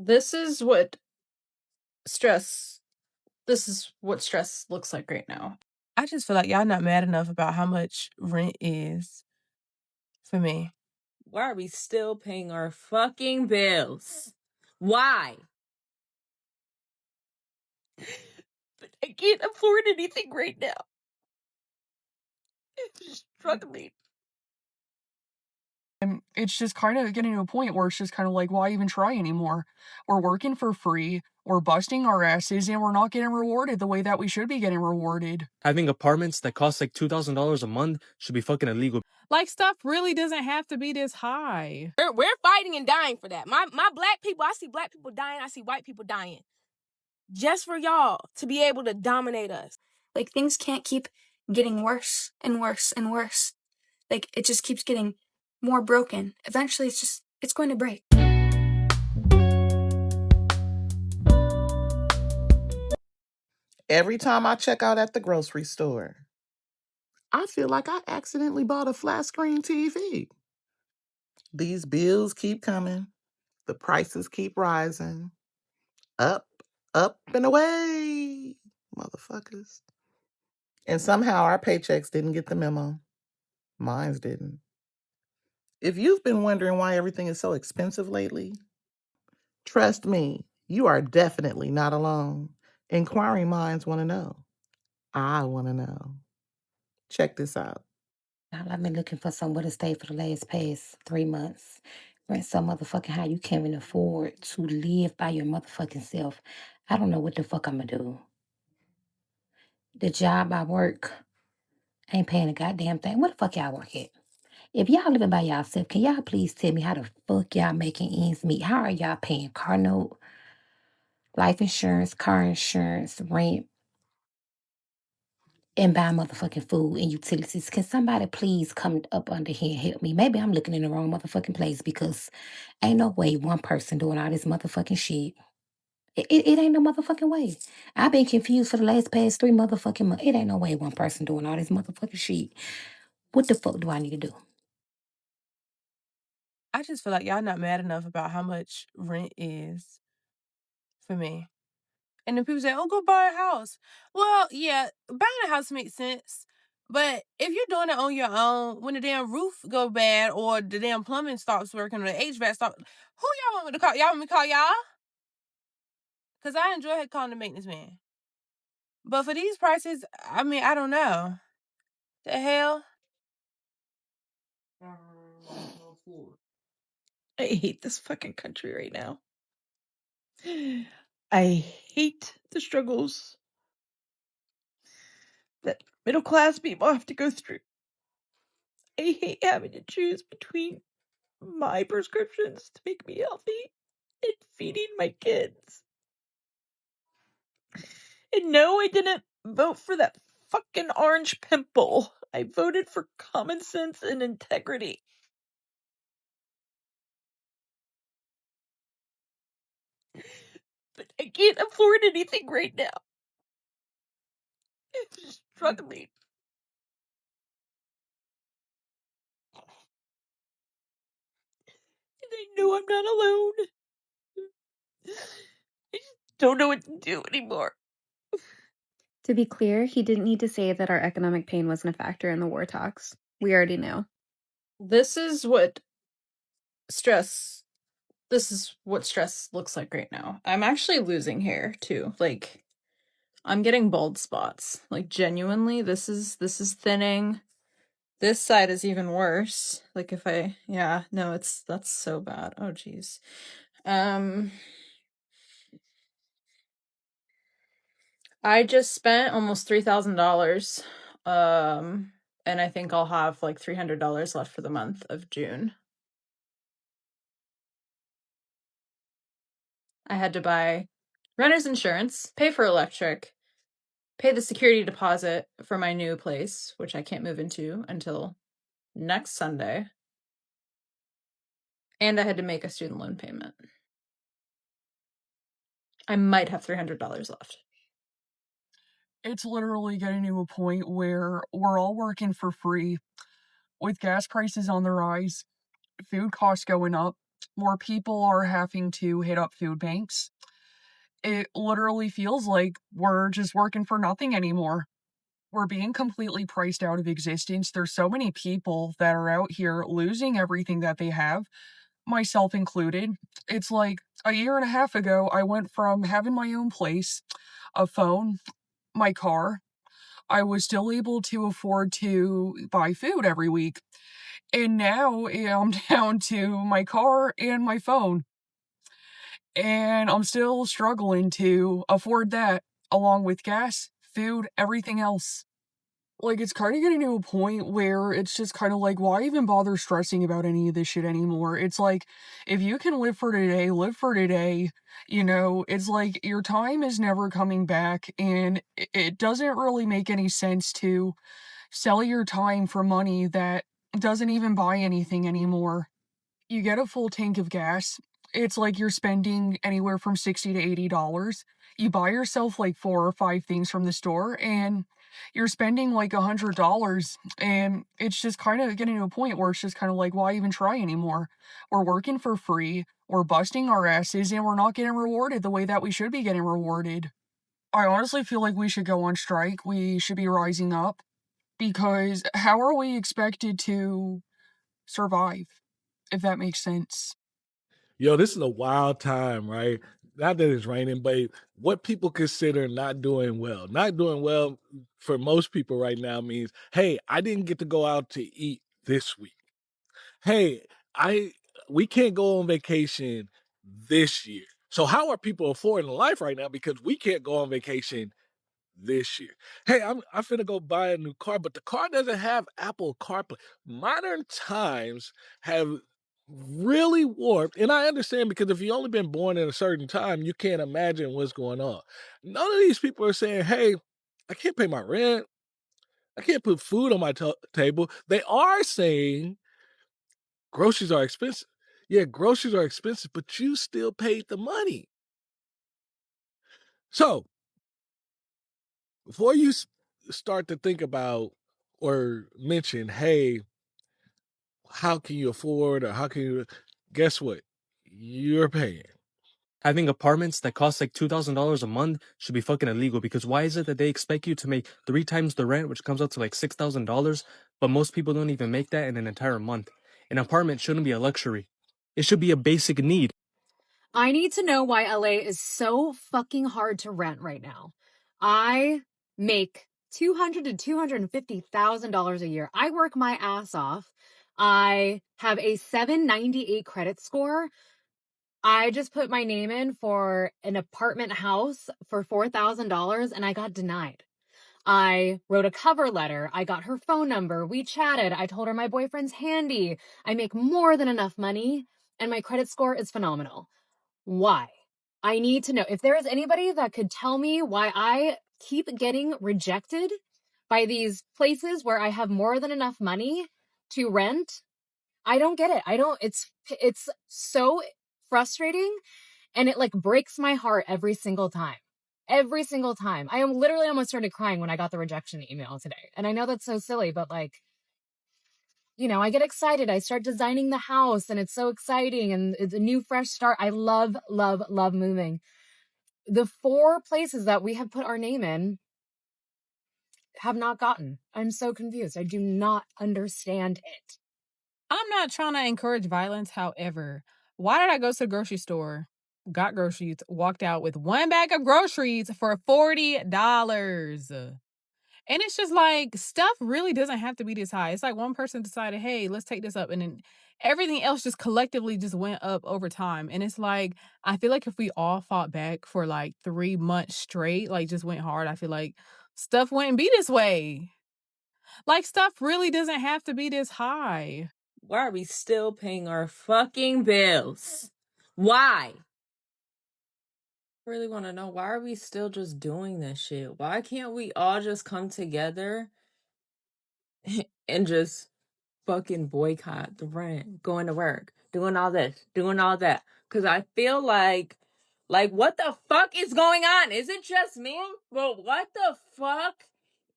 This is what stress looks like right now. I just feel like y'all not mad enough about how much rent is for me. Why are we still paying our fucking bills? Why? But I can't afford anything right now. I'm struggling. And it's just kind of getting to a point where it's just kind of like, why even try anymore? We're working for free, we're busting our asses, and we're not getting rewarded the way that we should be getting rewarded. Having apartments that cost like $2,000 a month should be fucking illegal. Like, stuff really doesn't have to be this high. We're fighting and dying for that. My black people, I see black people dying, I see white people dying. Just for y'all to be able to dominate us. Like, things can't keep getting worse and worse and worse. Like, it just keeps getting more broken. Eventually, it's going to break. Every time I check out at the grocery store, I feel like I accidentally bought a flat screen TV. These bills keep coming, the prices keep rising. Up, up, and away, motherfuckers. And somehow our paychecks didn't get the memo. Mines didn't. If you've been wondering why everything is so expensive lately, trust me, you are definitely not alone. Inquiring minds want to know. I want to know. Check this out. I've been looking for somewhere to stay for the past 3 months. Rent so motherfucking high you can't even afford to live by your motherfucking self. I don't know what the fuck I'm gonna do. The job I work ain't paying a goddamn thing. Where the fuck y'all work at? If y'all living by yourself, can y'all please tell me how the fuck y'all making ends meet? How are y'all paying car note, life insurance, car insurance, rent, and buying motherfucking food and utilities? Can somebody please come up under here and help me? Maybe I'm looking in the wrong motherfucking place because ain't no way one person doing all this motherfucking shit. It ain't no motherfucking way. I've been confused for the past 3 motherfucking months. It ain't no way one person doing all this motherfucking shit. What the fuck do I need to do? I just feel like y'all not mad enough about how much rent is for me. And then people say, "Oh, go buy a house." Well, yeah, buying a house makes sense. But if you're doing it on your own, when the damn roof go bad or the damn plumbing stops working or the HVAC stops, who y'all want me to call? Y'all want me to call y'all? Because I enjoy calling the maintenance man. But for these prices, I mean, I don't know. The hell? I hate this fucking country right now. I hate the struggles that middle class people have to go through. I hate having to choose between my prescriptions to make me healthy and feeding my kids. And no, I didn't vote for that fucking orange pimple. I voted for common sense and integrity. But I can't afford anything right now. I'm struggling. And I know I'm not alone. I just don't know what to do anymore. To be clear, he didn't need to say that our economic pain wasn't a factor in the war talks. We already knew. This is what stress looks like right now. I'm actually losing hair too. Like, I'm getting bald spots. Like, genuinely, this is thinning. This side is even worse. Like, that's so bad. Oh geez. I just spent almost $3,000. And I think I'll have like $300 left for the month of June. I had to buy renter's insurance, pay for electric, pay the security deposit for my new place, which I can't move into until next Sunday. And I had to make a student loan payment. I might have $300 left. It's literally getting to a point where we're all working for free with gas prices on the rise, food costs going up, More people are having to hit up food banks. It literally feels like we're just working for nothing anymore. We're being completely priced out of existence. There's so many people that are out here losing everything that they have, myself included. It's like a year and a half ago, I went from having my own place, a phone, my car. I was still able to afford to buy food every week. And now I'm down to my car and my phone. And I'm still struggling to afford that, along with gas, food, everything else. Like, it's kind of getting to a point where it's just kind of like, why even bother stressing about any of this shit anymore? It's like, if you can live for today, live for today. It's like your time is never coming back, and it doesn't really make any sense to sell your time for money that doesn't even buy anything anymore. You get a full tank of gas. It's like you're spending anywhere from $60 to $80. You buy yourself like 4 or 5 things from the store and you're spending like $100. And it's just kind of getting to a point where it's just kind of like, why even try anymore? We're working for free, we're busting our asses, and we're not getting rewarded the way that we should be getting rewarded. I honestly feel like we should go on strike. We should be rising up, because how are we expected to survive, if that makes sense? Yo, this is a wild time, right? Not that it's raining, but what people consider not doing well. Not doing well for most people right now means, hey, I didn't get to go out to eat this week. Hey, I we can't go on vacation this year. So how are people affording life right now? Because we can't go on vacation this year. Hey, I'm finna go buy a new car, but the car doesn't have Apple CarPlay. Modern times have really warped, and I understand, because if you only been born in a certain time, you can't imagine what's going on. None of these people are saying, "Hey, I can't pay my rent. I can't put food on my table." They are saying groceries are expensive. Yeah, groceries are expensive, but you still paid the money. So before you start to think about or mention, hey, how can you afford, or how can you, guess what? You're paying. Having apartments that cost like $2,000 a month should be fucking illegal, because why is it that they expect you to make 3 times the rent, which comes out to like $6,000, but most people don't even make that in an entire month? An apartment shouldn't be a luxury. It should be a basic need. I need to know why LA is so fucking hard to rent right now. I make $200,000 to $250,000 a year. I work my ass off. I have a 798 credit score. I just put my name in for an apartment house for $4,000 and I got denied. I wrote a cover letter. I got her phone number. We chatted. I told her my boyfriend's handy. I make more than enough money and my credit score is phenomenal. Why? I need to know. If there is anybody that could tell me why I keep getting rejected by these places where I have more than enough money to rent, I don't get it. It's so frustrating, and it like breaks my heart every single time. Every single time. I am literally almost started crying when I got the rejection email today. And I know that's so silly, but like, I get excited. I start designing the house and it's so exciting and it's a new fresh start. I love, love, love moving. The 4 places that we have put our name in have not gotten. I'm so confused. I do not understand it. I'm not trying to encourage violence. However, why did I go to the grocery store, got groceries, walked out with 1 bag of groceries for $40? And it's just like, stuff really doesn't have to be this high. It's like one person decided, hey, let's take this up. And then everything else just collectively just went up over time. And it's like, I feel like if we all fought back for like 3 months straight, like just went hard, I feel like stuff wouldn't be this way. Like, stuff really doesn't have to be this high. Why are we still paying our fucking bills? Why? Really want to know, why are we still just doing this shit? Why can't we all just come together and just fucking boycott the rent, going to work, doing all this, doing all that? Because I feel like, what the fuck is going on? Is it just me? Well, what the fuck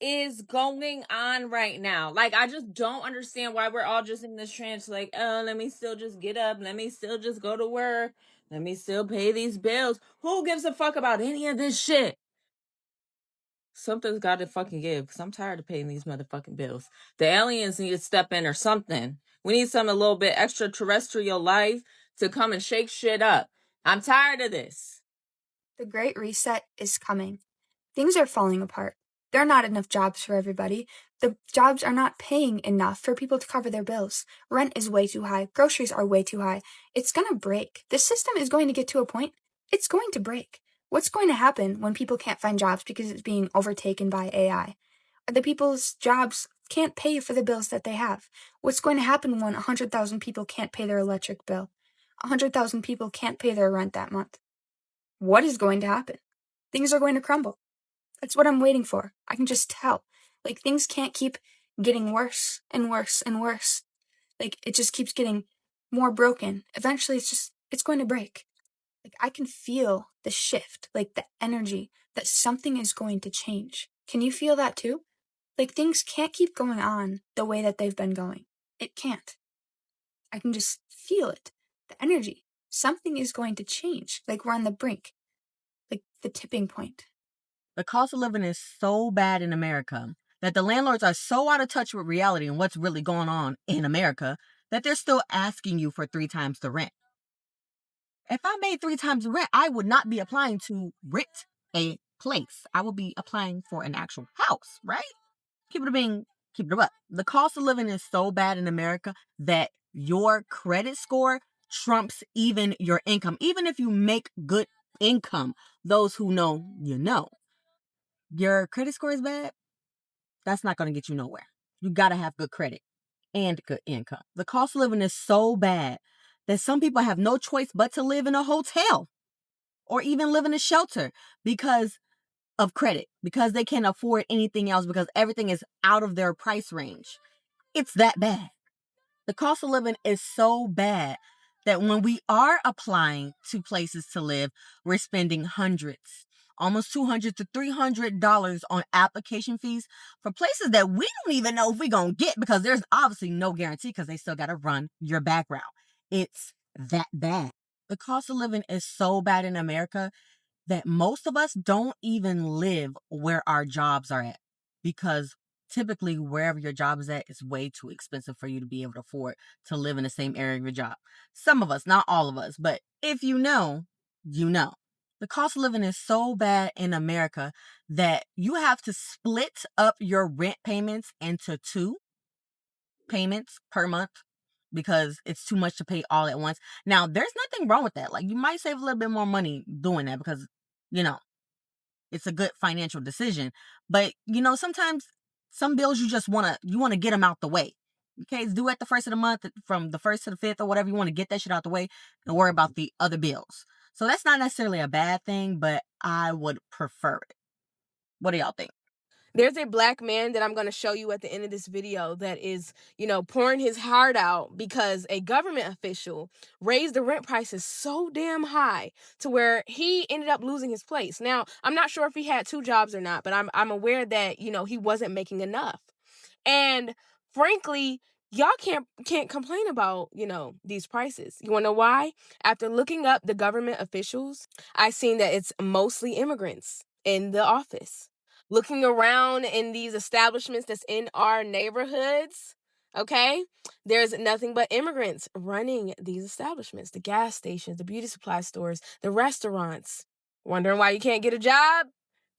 is going on right now? Like, I just don't understand why we're all just in this trance. Like, oh, let me still just get up. Let me still just go to work. Let me still pay these bills. Who gives a fuck about any of this shit? Something's got to fucking give, because I'm tired of paying these motherfucking bills. The aliens need to step in or something. We need something a little bit extraterrestrial life to come and shake shit up. I'm tired of this. The Great Reset is coming. Things are falling apart. There are not enough jobs for everybody. The jobs are not paying enough for people to cover their bills. Rent is way too high. Groceries are way too high. It's gonna break. This system is going to get to a point, it's going to break. What's going to happen when people can't find jobs because it's being overtaken by AI? The people's jobs can't pay for the bills that they have. What's going to happen when 100,000 people can't pay their electric bill? 100,000 people can't pay their rent that month. What is going to happen? Things are going to crumble. That's what I'm waiting for. I can just tell. Like, things can't keep getting worse and worse and worse. Like, it just keeps getting more broken. Eventually, it's going to break. Like, I can feel the shift, like the energy that something is going to change. Can you feel that too? Like, things can't keep going on the way that they've been going. It can't. I can just feel it. The energy. Something is going to change. Like, we're on the brink. Like, the tipping point. The cost of living is so bad in America that the landlords are so out of touch with reality and what's really going on in America that they're still asking you for 3 times the rent. If I made 3 times the rent, I would not be applying to rent a place. I would be applying for an actual house, right? Keep it up. The cost of living is so bad in America that your credit score trumps even your income. Even if you make good income, those who know, you know. Your credit score is bad, that's not going to get you nowhere. You got to have good credit and good income. The cost of living is so bad that some people have no choice but to live in a hotel or even live in a shelter because of credit, because they can't afford anything else, because everything is out of their price range. It's that bad. The cost of living is so bad that when we are applying to places to live, we're spending hundreds, almost $200 to $300 on application fees for places that we don't even know if we're going to get, because there's obviously no guarantee, because they still got to run your background. It's that bad. The cost of living is so bad in America that most of us don't even live where our jobs are at, because typically wherever your job is at is way too expensive for you to be able to afford to live in the same area of your job. Some of us, not all of us, but if you know, you know. The cost of living is so bad in America that you have to split up your rent payments into 2 payments per month because it's too much to pay all at once. Now, there's nothing wrong with that. Like, you might save a little bit more money doing that because, you know, it's a good financial decision. But, you know, sometimes some bills you just want to get them out the way. Okay, it's due at the first of the month, from the 1st to the 5th or whatever. You want to get that shit out the way and worry about the other bills. So that's not necessarily a bad thing, but I would prefer it. What do y'all think? There's a black man that I'm going to show you at the end of this video that is, pouring his heart out because a government official raised the rent prices so damn high to where he ended up losing his place. Now, I'm not sure if he had 2 jobs or not, but I'm aware that, he wasn't making enough. And frankly, y'all can't complain about, these prices. You want to know why? After looking up the government officials, I seen that it's mostly immigrants in the office. Looking around in these establishments that's in our neighborhoods, okay, there's nothing but immigrants running these establishments, the gas stations, the beauty supply stores, the restaurants. Wondering why you can't get a job?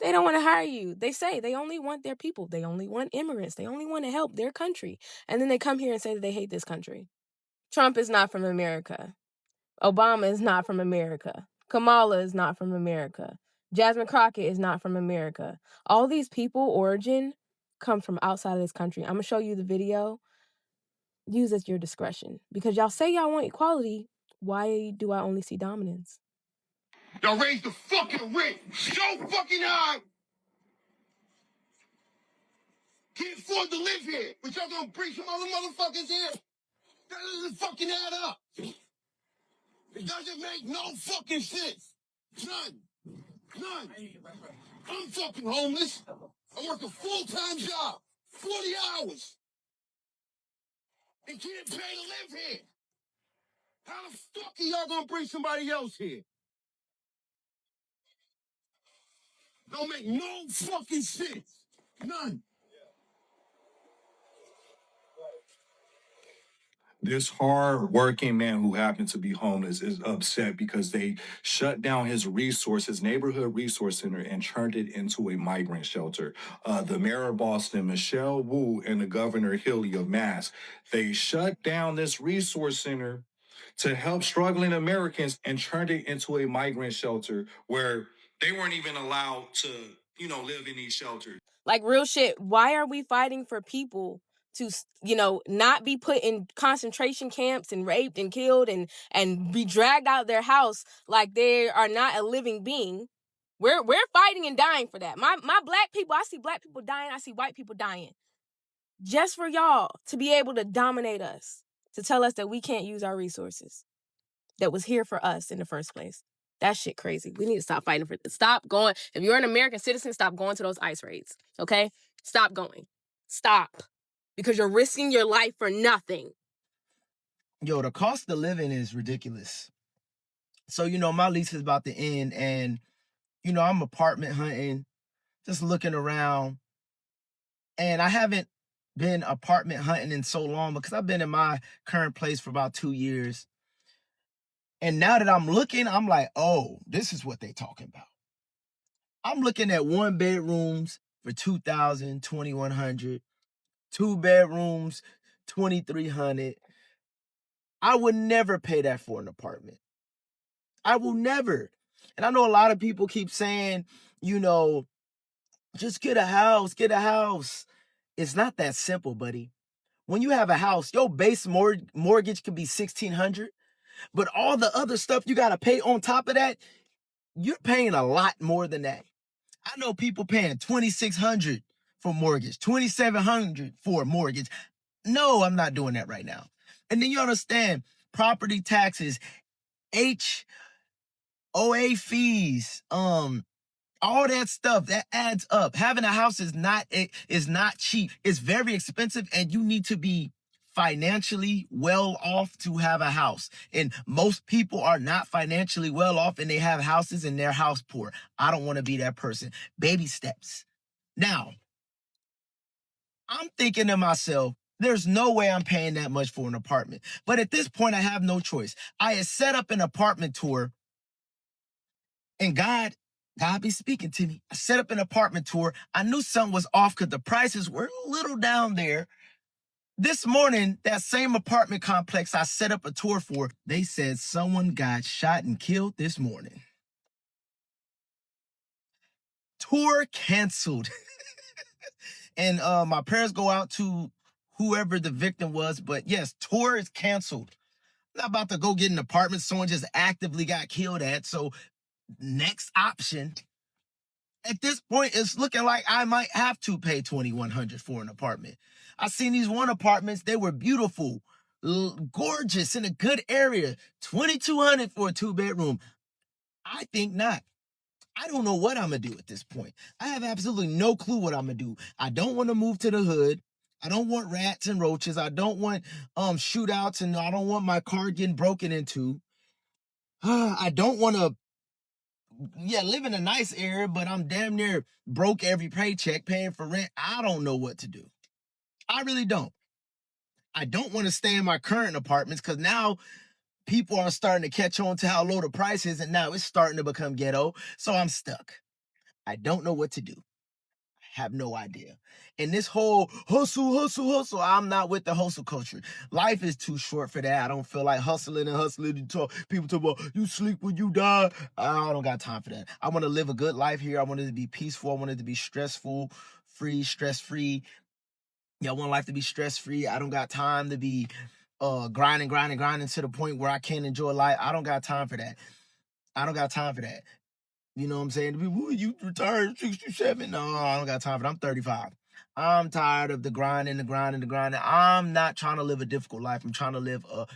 They don't want to hire you. They say they only want their people. They only want immigrants. They only want to help their country. And then they come here and say that they hate this country. Trump is not from America. Obama is not from America. Kamala is not from America. Jasmine Crockett is not from America. All these people, origin, come from outside of this country. I'm going to show you the video. Use at your discretion. Because y'all say y'all want equality. Why do I only see dominance? Y'all raise the fucking rent so fucking high. Can't afford to live here. But y'all gonna bring some other motherfuckers here? That doesn't fucking add up. It doesn't make no fucking sense. None. I'm fucking homeless. I work a full-time job, 40 hours, and can't pay to live here. How the fuck are y'all gonna bring somebody else here? Don't make no fucking sense. None. This hard-working man who happened to be homeless is upset because they shut down his neighborhood resource center, and turned it into a migrant shelter. The mayor of Boston, Michelle Wu, and the governor Healy of Mass, they shut down this resource center to help struggling Americans and turned it into a migrant shelter where they weren't even allowed to, live in these shelters. Like, real shit, why are we fighting for people to, not be put in concentration camps and raped and killed and be dragged out of their house like they are not a living being? We're fighting and dying for that. My black people, I see black people dying, I see white people dying. Just for y'all to be able to dominate us, to tell us that we can't use our resources that was here for us in the first place. That shit crazy. We need to stop fighting for this. Stop going. If you're an American citizen, stop going to those ICE raids, okay? Stop going. Stop. Because you're risking your life for nothing. Yo, the cost of living is ridiculous. So, my lease is about to end, and, I'm apartment hunting, just looking around. And I haven't been apartment hunting in so long because I've been in my current place for about 2 years. And now that I'm looking, I'm like, oh, this is what they talking about. I'm looking at 1 bedrooms for $2,000, $2,100, 2 bedrooms, $2,300. I would never pay that for an apartment. I will never. And I know a lot of people keep saying, just get a house, get a house. It's not that simple, buddy. When you have a house, your base mortgage could be $1,600, but all the other stuff you got to pay on top of that, you're paying a lot more than that. I know people paying $2,600 for mortgage, $2,700 for a mortgage. No, I'm not doing that right now. And then you understand property taxes, HOA fees, all that stuff that adds up. Having a house is not cheap. It's very expensive, and you need to be financially well off to have a house. And most people are not financially well off, and they have houses and they're house poor. I don't want to be that person. Baby steps. Now, I'm thinking to myself, there's no way I'm paying that much for an apartment. But at this point, I have no choice. I had set up an apartment tour, and God be speaking to me. I set up an apartment tour. I knew something was off because the prices were a little down there. This morning, that same apartment complex I set up a tour for, they said someone got shot and killed this morning. Tour canceled. And my prayers go out to whoever the victim was. But yes, tour is canceled. I'm not about to go get an apartment someone just actively got killed at. So next option. At this point, it's looking like I might have to pay $2,100 for an apartment. I seen these one apartments. They were beautiful, gorgeous, in a good area. $2,200 for a 2-bedroom. I think not. I don't know what I'm going to do at this point. I have absolutely no clue what I'm going to do. I don't want to move to the hood. I don't want rats and roaches. I don't want shootouts, and I don't want my car getting broken into. I don't want to live in a nice area, but I'm damn near broke every paycheck paying for rent. I don't know what to do. I really don't. I don't want to stay in my current apartments because now people are starting to catch on to how low the price is, and now it's starting to become ghetto. So I'm stuck. I don't know what to do. Have no idea. And this whole hustle, I'm not with the hustle culture. Life is too short for that. I don't feel like hustling. People talk about you sleep when you die. I don't got time for that. I want to live a good life here. I want it to be peaceful. I want it to be stress-free. Yeah, I want life to be stress-free. I don't got time to be grinding to the point where I can't enjoy life. I don't got time for that. You know what I'm saying? People, you retired 67. No, I don't got time for that. I'm 35. I'm tired of the grinding. I'm not trying to live a difficult life. I'm trying to live a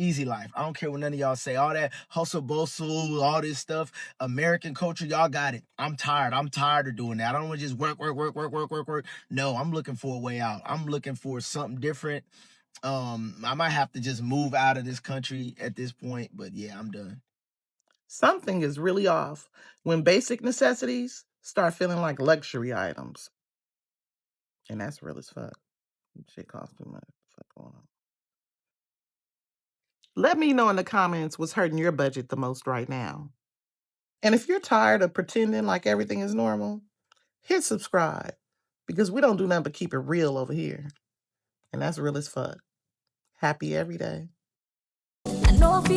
Easy life. I don't care what none of y'all say. All that hustle bustle, all this stuff. American culture, y'all got it. I'm tired. I'm tired of doing that. I don't want to just work. No, I'm looking for a way out. I'm looking for something different. I might have to just move out of this country at this point, but yeah, I'm done. Something is really off when basic necessities start feeling like luxury items. And that's real as fuck. Shit costs too much. Fuck going on. Let me know in the comments what's hurting your budget the most right now. And if you're tired of pretending like everything is normal, hit subscribe because we don't do nothing but keep it real over here. And that's real as fuck. Happy every day. I know if